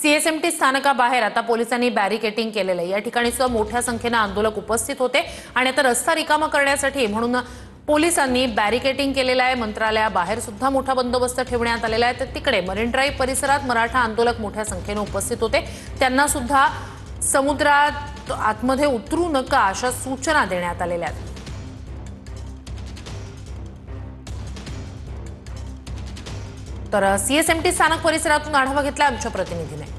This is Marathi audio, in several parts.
सीएसएमटी स्थानकाबाहेर आता पोलिसांनी बॅरिकेटिंग केलेलं आहे। या ठिकाणी मोठ्या संख्येने आंदोलक उपस्थित होते आणि आता रस्ता रिकामा करण्यासाठी म्हणून पोलिसांनी बॅरिकेटिंग केलेलं आहे। मंत्रालयाबाहेर सुद्धा मोठा बंदोबस्त ठेवण्यात आलेला आहे। तर तिकडे मरीन ड्राईव्ह परिसरात मराठा आंदोलक मोठ्या संख्येने उपस्थित होते। त्यांना सुद्धा समुद्रात आतमध्ये उतरू नका अशा सूचना देण्यात आलेल्या आहेत। तर सीएसएमटी स्थानक परिसरातून आढावा घेतला आमच्या प्रतिनिधीने।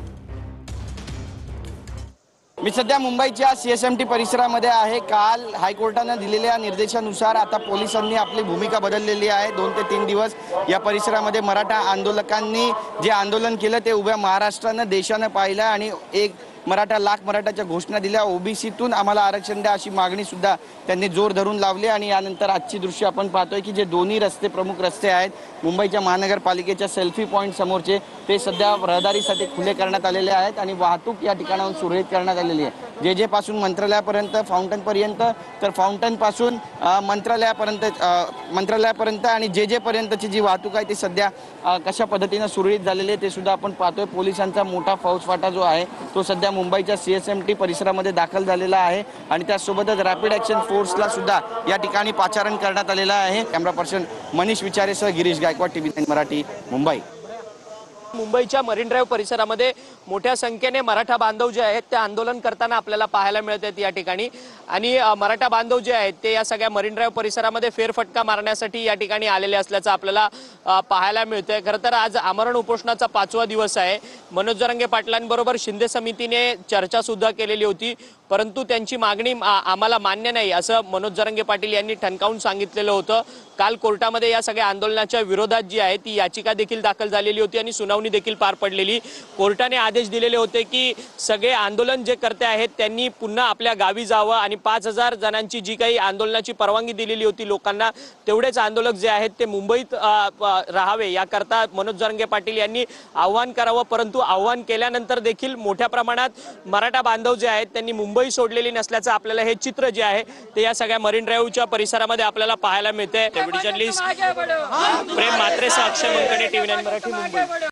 मी सध्या मुंबईच्या सीएसएमटी परिसरामध्ये आहे। काल हायकोर्टाने दिलेल्या निर्देशानुसार आता पोलिसांनी आपली भूमिका बदललेली आहे। 2 ते 3 दिवस या परिसरामध्ये मराठा आंदोलकांनी जे आंदोलन केलं ते उभ्या महाराष्ट्रानं देशानं पाहिलं आणि एक मराठा लाख मराठाच्या घोषणा दिल्या। ओबीसीतून आम्हाला आरक्षण द्या अशी मागणी सुद्धा त्यांनी जोर धरून लावली। आणि यानंतर आजची दृश्य आपण पाहतोय की जे दोन्ही रस्ते प्रमुख रस्ते आहेत मुंबईच्या महानगरपालिकेच्या सेल्फी पॉइंट समोरचे ते सध्या रहदारीसाठी खुले करण्यात आलेले आहेत आणि वाहतूक या ठिकाणाहून सुरळीत करण्यात आलेली आहे। जे पासून मंत्रालयापर्यंत फाउंटन पर्यंत तर फाउंटन पासून मंत्रालयापर्यंत आणि जे पर्यंतची जी वाहतूक आहे ती सध्या कशा पद्धतीने सुरळीत झालेली आहे ते सुद्धा आपण पाहतोय। पोलिसांचा मोठा फौजफाटा जो आहे तो सध्या मुंबईच्या सीएसएमटी परिसरामध्ये दाखल झालेला आहे आणि त्यासोबतच रॅपिड ॲक्शन फोर्सला सुद्धा या ठिकाणी पाचारण करण्यात आलेला आहे। कॅमेरा पर्सन मनीष विचारेसह गिरीश गायकवाड, TV9 मराठी, मुंबई। मुंबईच्या मरीन ड्राईव्ह परिसरामध्ये मोठ्या संख्येने मराठा बांधव जे आहेत ते आंदोलन करताना आपल्याला पाहायला मिळतात या ठिकाणी। आणि मराठा बांधव जे आहेत ते या सगळ्या मरीन ड्राईव्ह परिसरामध्ये फेरफटका मारण्यासाठी या ठिकाणी आलेले असल्याचं आपल्याला पाहायला मिळतंय। खरं तर आज आमरण उपोषणाचा 5वा दिवस आहे। मनोज जरांगे पाटलांबरोबर शिंदे समितीने चर्चा सुद्धा केलेली होती, परंतु त्यांची मागणी आम्हाला मान्य नाही असं मनोज जरांगे पाटील यांनी ठणकावून सांगितलेलं होतं। काल कोर्टामध्ये या सगळ्या आंदोलनाच्या विरोधात जी आहे ती याचिका देखील दाखल झालेली होती आणि सुनावणी देखील पार पडलेली। कोर्टाने आदेश दिलेले होते की सगळे आंदोलन जे करते आहेत त्यांनी पुन्हा आपल्या गावी जावं आणि 5000 जणांची जी काही आंदोलनाची परवानगी दिलेली होती लोकांना तेवढेच आंदोलक जे आहेत ते मुंबईत राहावे याकरता मनोज जरांगे पाटील यांनी आव्हान करावं। परंतु आव्हान केल्यानंतर देखील मोठ्या प्रमाणात मराठा बांधव जे आहेत त्यांनी मुंबई सोडलेली नसल्याचं आपल्याला हे चित्र जे आहे ते या सगळ्या मरीन ड्राईव्हच्या परिसरामध्ये आपल्याला पाहायला मिळते। जर्नलिस्ट प्रेम मात्रेसह अक्षय मंकणे, TV9 मराठी, मुंबई।